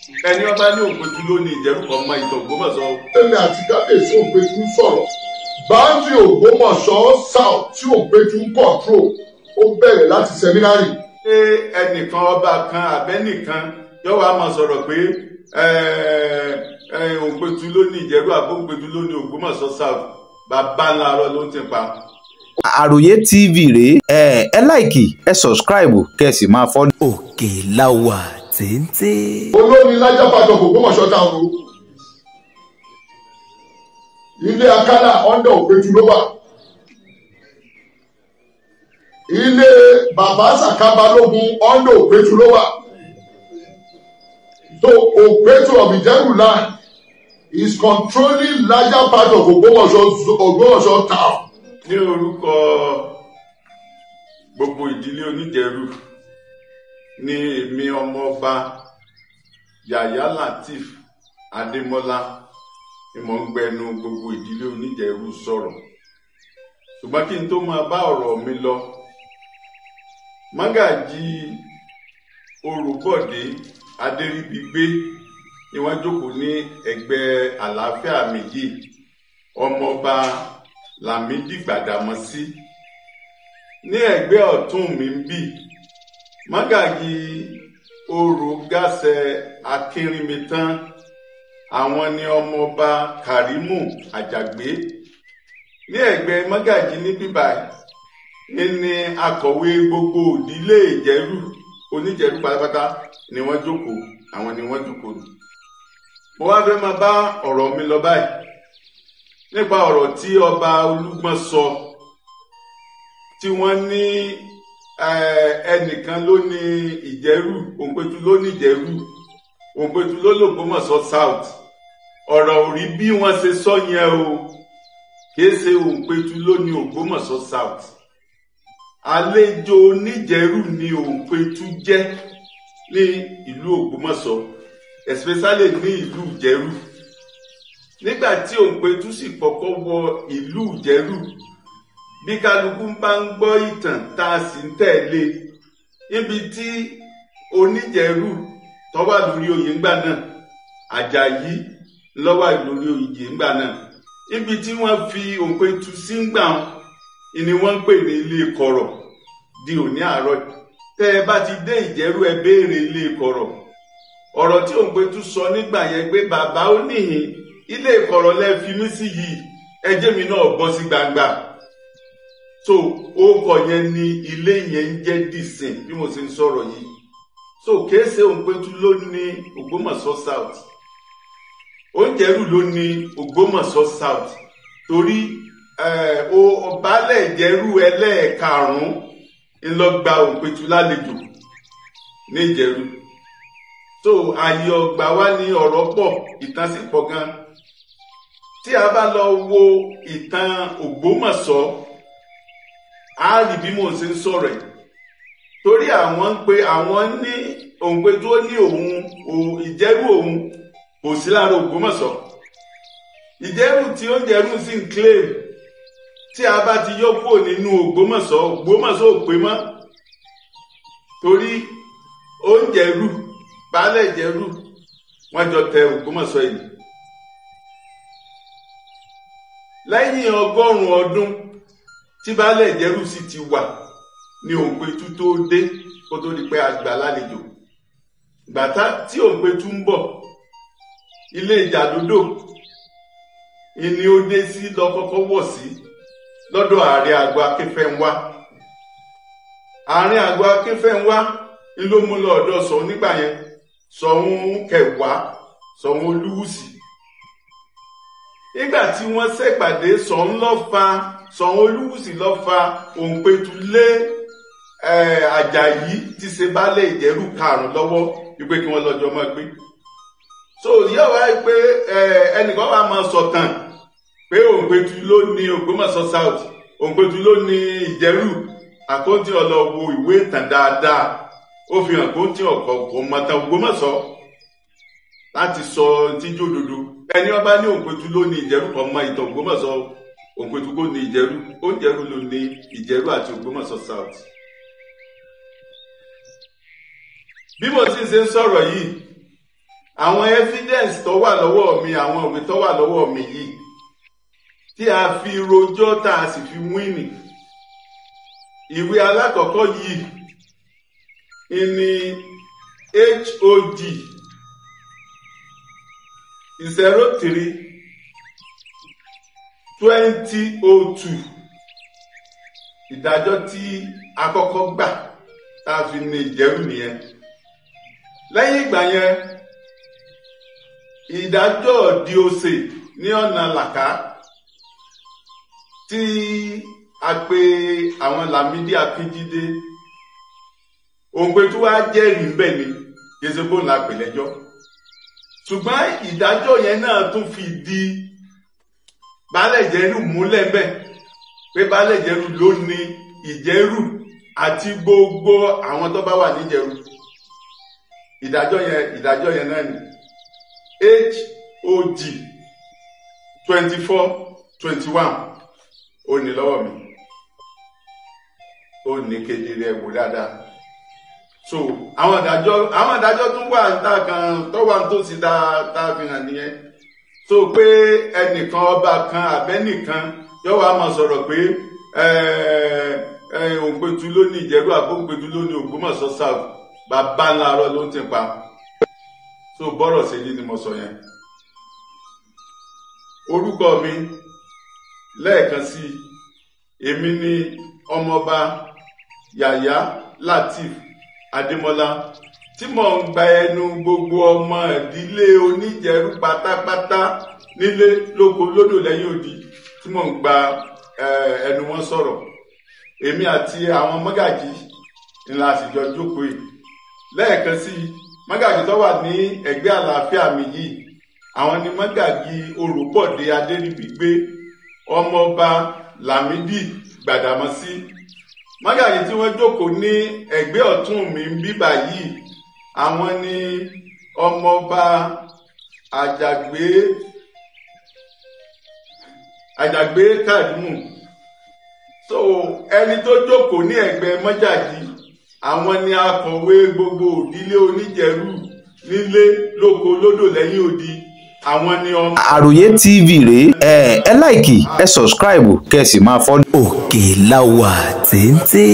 ẹni ọba ní Ògbétu ló ní Ìjẹ̀rú kan mọ ìtàn Ògbómọ̀ṣọ́. Èmi àti kábíyèsí Ògbétu sọ̀rọ̀ báńdì Ògbómọ̀ṣọ́ south tí Ògbétu ń control ó bẹ̀rẹ̀ láti sẹ́mínárì. ṣé ẹnìkan ọba kan àbẹ́nìkan yóò wá máa sọ̀rọ̀ pé Ògbétu ló ní Ìjẹ̀rú àbó Ògbétu ló ní Ògbómọ̀ṣọ́ south bàbá ńlá arọ ló ń ti pa. Àròyé TV rèé ẹ láìkì ẹ sọ̀scribe kẹ́ ẹ sì máa fọ́. Òkèláwà téńté. olórí lájábàdàn Ògbómọ̀ṣọ́ táwọn o ilé akálà ọ̀ndà Ògbétu ló wà ilé bàbá sàkábalógun ọ̀ndà Ògbétu ló wà so Ògbétu of Ìjẹ̀rú land is controlling larger part of Ògbómọ̀ṣọ́ town. ní orúkọ gbogbo ìdílé Oníjẹ̀rú ní èmi ọmọọba Yàyà Lateef Adémọ́lá ni mo ń gbẹnu gbogbo ìdílé Oníjẹ̀rú sọ̀rọ̀ ṣùgbọ́n kí n tó máa bá ọ̀rọ̀ mi lọ Mágàjí Orúbọ̀dé Adéríbigbé ni wọ́n jókòó ní ẹgbẹ́ àlàáfíà méjì ọmọọba Lámídì Gbàdámọ́sí ní ẹgbẹ́ ọ̀tún mi ń bì Mágàjí Orògáṣẹ́ Akínrínmitán àwọn ni ọmọọba Kàrímù Àjàgbé ní ẹgbẹ́ Mágàjí ní bíbáyìí ní akọ̀wé gbogbo ìdílé Ìjẹ̀rú Oníjẹ̀rú pátápátá ni wọ́n jókòó àwọn ni wọ́n jókòó mo wá fẹ́ máa bá ọ̀rọ̀ mi lọ báyìí nípa ọ̀rọ̀ tí ọba Olúgbọ́n sọ tí wọ́n ní ẹnìkan ló ní Ìjẹ̀rú Ògbétu ló ní Ìjẹ̀rú Ògbétu ló l'Ògbómọ̀ṣọ́ south ọ̀rọ̀ ò rí bí wọ́n ṣe sọ yẹn o kìí ṣe Ògbétu ló ní Ògbómọ̀ṣọ́ south àlejò Oníjẹ̀rú ni Ògbétu jẹ́ ní ìlú Ògbómọ̀ṣọ́ especially ní ìlú Ìjẹ̀rú nígbà tí Ògbétu sì kọ́kọ́ wọ ìlú Ìjẹ̀rú bí kálukú bá ń gbọ́ ìtàn tá a sì ń tẹ̀lé níbi tí Oníjẹ̀rú tó wà lórí oyè ńgbà náà Àjàyí ló wà lórí oyè ńgbà náà níbi tí wọ́n fi Ògbétu sí ńgbà ni wọ́n ń pè ní ilé kọ̀rọ̀ di òní àárọ̀ tẹ́ ẹ bá ti dé Ìjẹ̀rú ẹ béèrè ilé kọ̀rọ̀ ọ̀rọ̀ tí Ògbétu sọ nígbà yẹn pé bàbá ó níhìn ilé kọ̀rọ̀ lẹ fi mí sí yìí ẹjẹ́ mi náà bọ́ sí gbangba so orúkọ yẹn ni ilé yẹn ń jẹ́ dìsìn bí mo ṣe ń sọ̀rọ̀ yìí so kéèsè Ògbétu ló ní Ògbómọ̀ṣọ́ south Oníjẹ̀rú ló ní Ògbómọ̀ṣọ́ south torí ọbalẹ̀ Ìjẹ̀rú ẹlẹ́ẹ̀karùn-ún ńlọgba Ògbétu lálejò ní Ìjẹ̀rú so ààyè ọgbà wa ní ọ̀rọ̀ pọ̀ ìtàn sì pọ̀ gan tí a bá lọ wo ìtàn Ògbómọ̀ṣọ́ a rí bí mo ṣe ń sọ̀rọ̀ ẹ̀ torí àwọn ń pe àwọn ní Ògbétu ní òun Ìjẹ̀rú òun kò sí lára Ògbómọ̀ṣọ́ Ìjẹ̀rú tí Oníjẹ̀rú sì ń claim tí a bá ti yọ kúrò nínú Ògbómọ̀ṣọ́ ò pé mọ́ torí Oníjẹ̀rú baálẹ̀ Ìjẹ̀rú wọ́n jọ tẹ Ògbómọ̀ṣọ́ yìí lẹ́yìn 100 ọdún tí baálẹ̀ Ìjẹ̀rú sì ti wà ní Ògbétu tó dé kó tó di pé àgbà lálejò gbàtà tí Ògbétu ń bọ̀ ilé Ìjàdódò ìní ó dé sí lọ́kọ́kọ́ wọ̀ sí lọ́dọ̀ ààrẹ àgọ́ Akínfẹ́ńwá ààrẹ àgọ́ Akínfẹ́ńwá ló mú lọ ọ̀dọ̀ Ṣọ̀ún nígbà yẹn Ṣọ̀ún kẹwàá Ṣọ̀ún Olúwùsì nígbà tí wọ́n ṣèpàdé Ṣọ̀ún Olúwùsì ló fa Ògbétu lé Àjàyí tí ṣe baálẹ̀ Ìjẹ̀rú karùn-ún lọ́wọ́ wípé kí wọ́n lọ́jọ́ máa gbé so yóò wáyé pé ẹnìkan wà máa sọ̀tàn pé Ògbétu ló ní Ògbómọ̀ṣọ́ south Ògbétu ló ní Ìjẹ̀rú àkóńtì ọlọ́wọ́ ìwé ìtàn dáadáa ó fi hàn kóńtì ọ̀kọ̀ọ̀kọ̀ mọ̀tàn Ògbómọ̀ṣọ́ láti sọ tíjú òdodo ẹni ọba ní Ògbétu ló ní Ìjẹ̀rú kan mọ ìtàn Ògbómọ̀ṣọ́ Ògbétu kò ní Ìjẹ̀rú Oníjẹ̀rú ló ní Ìjẹ̀rú àti Ògbómọ̀ṣọ́ south. bí mo ti ṣe ń sọ̀rọ̀ yìí àwọn evidence tó wà lọ́wọ́ mi, àwọn ìwé tó wà lọ́wọ́ mi yìí tí a fi rojọ́ tá a sì fi wíìnì. Ìwé alákọ̀ọ́kọ́ yìí ní HOD 03/2002 ìdájọ́ tí a kọ́kọ́ gbà tá a fi ní ìjẹ́rù nìyẹn. Lẹ́yìn ìgbà yẹn ìdájọ́ Diose ní ọ̀nà Làká tí a pè àwọn Lámídì Akínjídé Òǹpẹ̀tù wá jẹ́rìí ńbẹ̀ ni yẹsẹ̀bó ńlá pè lẹ́jọ́. Ṣùgbọ́n ìdájọ́ yẹn náà tún fi di baálẹ̀ ìjẹ́rù múlẹ̀ ńbẹ̀ pé baálẹ̀ ìjẹ́rù ló ní ìjẹ́rù àti gbogbo àwọn tó bá wà níjẹ̀rù. Ìdájọ́ yẹn náà ni HOD 24/21 ó ní lọ́wọ́ mi, ó ní kedere wò dáadáa. So àwọn ìdájọ́ tún wà níta kan tó wà tó sì tá fi hàn nìyẹn. So pé ẹnìkan ọba kan àbẹ́nìkan yóò wá máa sọ̀rọ̀ pé Òǹpẹ̀tù ló ní Ìjẹ̀rú àbó Òǹpẹ̀tù ló ní Ògbómọ̀ṣọ́ South, bàbá ńlá rọ ló ń ti pa. So bọ́rọ̀ sí ni mo sọ yẹn. Orúkọ mi lẹ́ẹ̀kan sí èmi ni ọmọọba Yàyà Lateef Adémọ́lá tí mò ń gba ẹnu gbogbo ọmọ ìdílé Oníjẹ̀rú pátápátá nílé lóko lódò lẹ́yìn odi tí mò ń gba ẹnu wọn sọ̀rọ̀. Èmi àti àwọn mọ́gàjì ńlá àsìjọ jókòó yìí. Lẹ́ẹ̀kan sí mọ́gàjì tó wà ní ẹgbẹ́ àlàáfíà mi yìí, àwọn ni mọ́gàjì Olùpọ̀dé Adéríbigbé ọmọọba Lámídì Gbàdámọ́sí. Mọ́gàjì tí wọ́n jókòó ní ẹgbẹ́ ọ̀tún mi ń bíbà yìí, àwọn ni ọmọọba Àjàgbé Kàrímù. So ẹni tó jókòó ní ẹgbẹ́ mọ́gàjì, àwọn ni akọ̀wé gbogbo ìdílé Oníjẹ̀rú nílé lóko lódò lẹ́yìn odi. Àwọn ni ọmọ. Àròyé TV rèé, ẹ láìkì, ẹ sọ̀scribe kẹ́ sì máa fọ́lọ̀. Òkèláwà téńté.